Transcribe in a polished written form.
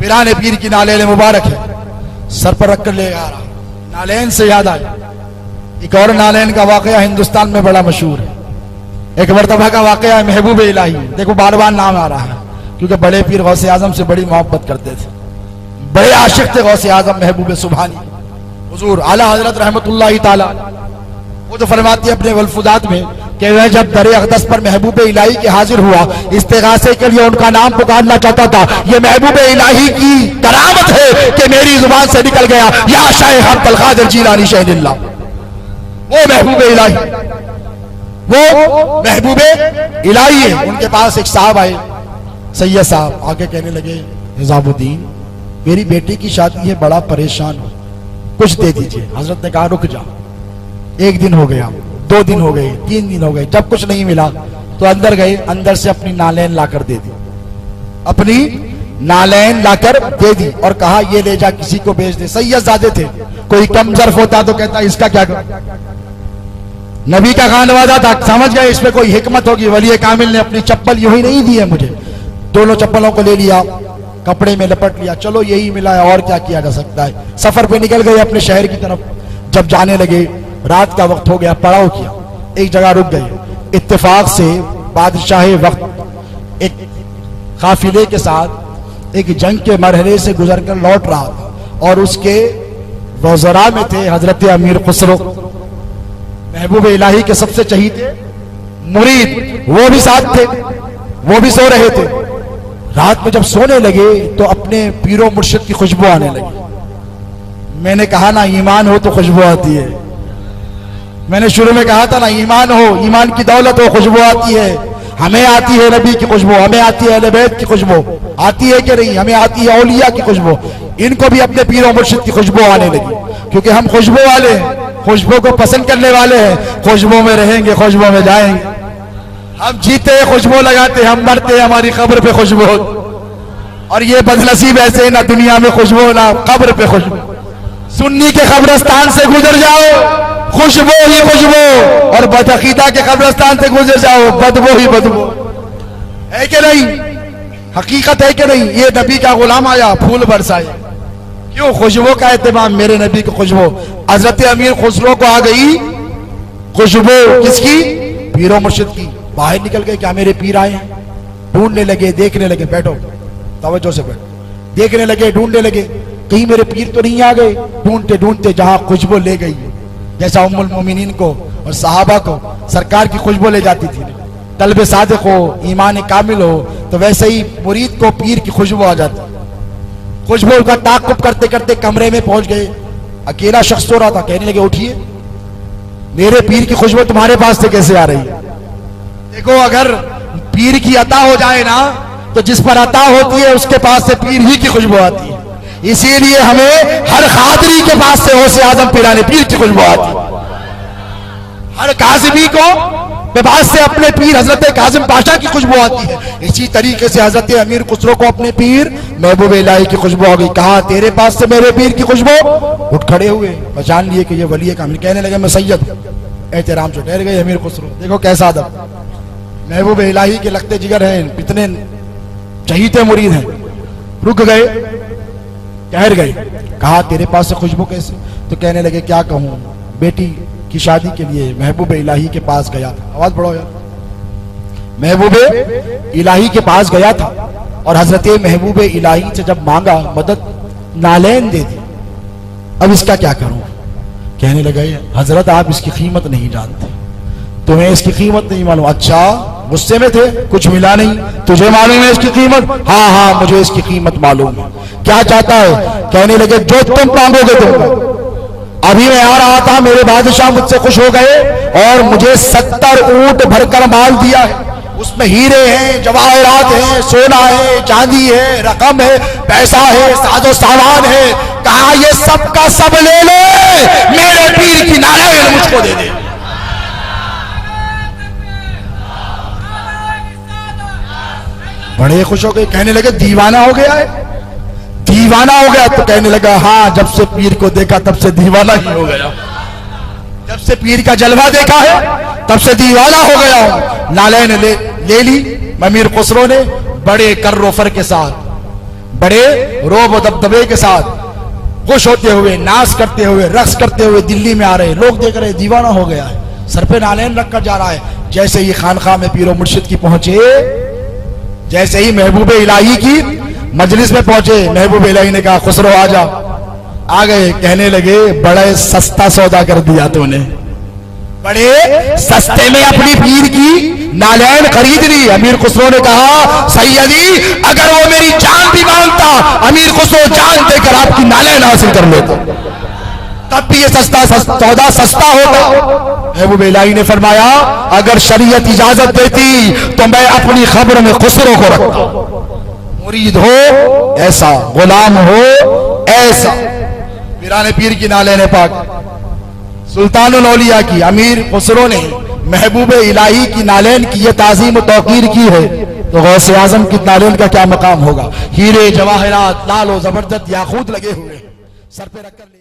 पिराने पीर की नालेन मुबारक है, सर पर रख कर ले आ रहा। नालेन से याद आया एक और नालेन का वाकया हिंदुस्तान में बड़ा मशहूर है। एक मरतबा का वाकया है महबूब इलाही। देखो बार बार नाम आ रहा है क्योंकि बड़े पीर गौसे आजम से बड़ी मोहब्बत करते थे, बड़े आशिक थे गौसे आजम महबूब सुभानी हुजूर आला हजरत रहमतुल्लाहि ताला। वो तो फरमाती है अपने वल्फुजात में कि वह जब दरे अक़दस पर महबूब इलाही के हाजिर हुआ, इस्तिग़ासे के लिए उनका नाम पुकारना चाहता था। ये महबूब इलाही की करामत है कि मेरी जुबान से निकल गया या शाइख़ अब्दुल क़ादिर जीलानी शहीदुल्लाह। वो महबूब इलाही, वो महबूब इलाही है। उनके पास एक साहब आए, सैयद साहब आके कहने लगे निज़ामुद्दीन मेरी बेटी की शादी है, बड़ा परेशान हूं, कुछ दे दीजिए। हजरत ने कहा रुक जा। एक दिन हो गया, 2 दिन हो गए, 3 दिन हो गए, जब कुछ नहीं मिला तो अंदर गए, अंदर से अपनी नालेन लाकर दे दी, अपनी नालेन लाकर दे दी और कहा ये ले जा किसी को बेच दे। सैयदजादे थे, कोई कम ज़र्फ होता तो कहता इसका क्या कर। नबी का खानवादा था, समझ गए इसमें कोई हिकमत होगी। वली कामिल ने अपनी चप्पल यूं ही नहीं दी है मुझे, दोनों चप्पलों को ले लिया, कपड़े में लपट लिया, चलो यही मिला है और क्या किया जा सकता है। सफर पे निकल गए अपने शहर की तरफ। जब जाने लगे रात का वक्त हो गया, पड़ाव किया, एक जगह रुक गए। इत्तेफाक से बादशाह वक्त एक काफिले के साथ एक जंग के मरहले से गुजरकर लौट रहा था और उसके वज़रा में थे हजरत अमीर खुसरो, महबूब इलाही के सबसे चहीते मुरीद, वो भी साथ थे, वो भी सो रहे थे। रात में जब सोने लगे तो अपने पीरो मुर्शिद की खुशबू आने लगी। मैंने कहा ना ईमान हो तो खुशबू आती है। मैंने शुरू में कहा था ना ईमान हो, ईमान की दौलत हो, खुशबू आती है। हमें आती है नबी की खुशबू, हमें आती है अहले बैत की खुशबू, आती है कि नहीं? हमें आती है औलिया की खुशबू। इनको भी अपने पीरो मुर्शिद की खुशबू आने लगी क्योंकि हम खुशबू वाले हैं, खुशबू को पसंद करने वाले हैं। खुशबू में रहेंगे, खुशबू में जाएंगे। हम जीते खुशबू लगाते, हम मरते हमारी कब्र पे खुशबू। और ये बदनसीब ऐसे ना दुनिया में खुशबू ना कब्र पे खुशबू। सुन्नी के कब्रिस्तान से गुजर जाओ खुशबू ही खुशबू, और बदअकीदा के कब्रिस्तान से गुजर जाओ बदबू ही बदबू। है कि नहीं? हकीकत है कि नहीं? ये नबी का गुलाम आया, फूल बरसाए, क्यों? खुशबू का एहतमाम, मेरे नबी की खुशबू। हजरत अमीर खुसरो को आ गई खुशबू, किसकी? पीरो मुर्शिद की। बाहर निकल गए, क्या मेरे पीर आए हैं? ढूंढने लगे, देखने लगे, बैठो तवज्जो से बैठो, देखने लगे, ढूंढने लगे, कहीं मेरे पीर तो नहीं आ गए। ढूंढते ढूंढते जहां खुशबू ले गई, जैसा उम्मुल मोमिनीन को और सहाबा को सरकार की खुशबू ले जाती थी, तलब सादिक हो, ईमान कामिल हो, तो वैसे ही मुरीद को पीर की खुशबू आ जाती। खुशबू का ताक़ुब करते करते कमरे में पहुंच गए। अकेला शख्स सो रहा था, कहने लगे उठिए, मेरे पीर की खुशबू तुम्हारे पास से कैसे आ रही है? देखो अगर पीर की अता हो जाए ना तो जिस पर अता होती है उसके पास से पीर ही की खुशबू आती है। इसीलिए हमें हर खादरी के पास से गौसे आजम पिराने पीर की खुशबू आती है। हर काज़िमी को के पास से अपने पीर हजरत काज़िम पाशा की खुशबू आती है। इसी तरीके से हजरत अमीर खुसरो को अपने पीर महबूब इलाही की खुशबू आ गई। कहा तेरे पास से मेरे पीर की खुशबू। उठ खड़े हुए, पहचान लिए कि ये वली कामिल। कहने लगे मैं सैयद। एहतराम से ठहर गए अमीर खुसरो। देखो कैसा अदब, महबूब इलाही के लगते जिगर हैं, इतने चहीते मुरीद हैं। रुक गए, ठहर गए। कहा तेरे पास से खुशबू कैसे? तो कहने लगे क्या कहूं, बेटी की शादी के लिए महबूब इलाही के पास गया था। आवाज बढ़ाओ यार। महबूब इलाही के पास गया था और हजरत महबूब इलाही से जब मांगा मदद, नालेन दे दी। अब इसका क्या करूं? कहने लगे हजरत आप इसकी कीमत नहीं जानते, तुम्हें इसकी कीमत नहीं मालूम। अच्छा गुस्से में थे, कुछ मिला नहीं, तुझे मालूम है इसकी कीमत? हाँ हाँ मुझे इसकी कीमत मालूम है। क्या चाहता है? कहने लगे जो तुम मांगोगे तुमको। अभी मैं आ रहा था, मेरे बादशाह मुझसे खुश हो गए और मुझे 70 ऊंट भरकर माल दिया है। उसमें हीरे हैं, जवाहरात हैं, सोना है, चांदी है, रकम है, पैसा है, साजो सामान है। कहा ये सब का सब ले ले, मेरे पीर की नालेन मुझको दे दे। बड़े खुश हो गए, कहने लगे दीवाना हो गया है, दीवाना हो गया। तो कहने लगा हाँ जब से पीर को देखा तब से दीवाना ही हो गया, जब से पीर का जलवा देखा है तब से दीवाना हो गया हूं। नालेन ले ली अमीर खुसरो ने बड़े कर्रोफर के साथ, बड़े रोब और दबदबे के साथ खुश होते हुए, नाच करते हुए, रक्स करते हुए दिल्ली में आ रहे। लोग देख रहे, दीवाना हो गया है, सर पे नालेन रखकर जा रहा है। जैसे ही खानखा में पीरो मुर्शिद की पहुंचे, जैसे ही महबूब इलाही की मजलिस में पहुंचे, महबूब इलाही ने कहा खुसरो आ जा। आ गए, कहने लगे बड़े सस्ता सौदा कर दिया तूने, बड़े सस्ते में अपनी पीर की नालैन खरीद ली। अमीर खुसरो ने कहा सैयदी, अगर वो मेरी जान भी मांगता, अमीर खुसरो जान देकर आपकी नालैन हासिल कर लेता, तब भी ये सौदा सस्ता होगा। महबूब इलाही ने फरमाया अगर शरीयत इजाजत देती तो मैं अपनी खबर में खुसरो को रखता। मुरीद हो ऐसा, गुलाम हो ऐसा। पीराने पीर की नालैन पाक सुल्तानुल औलिया की अमीर खुसरो ने महबूब इलाही की नालैन की ये ताजीम तौकीर की है, तो गौसे आजम की नालैन का क्या मकाम होगा। हीरे जवाहरात लाल और जबरदस्त याकूत लगे हुए सर पे रखकर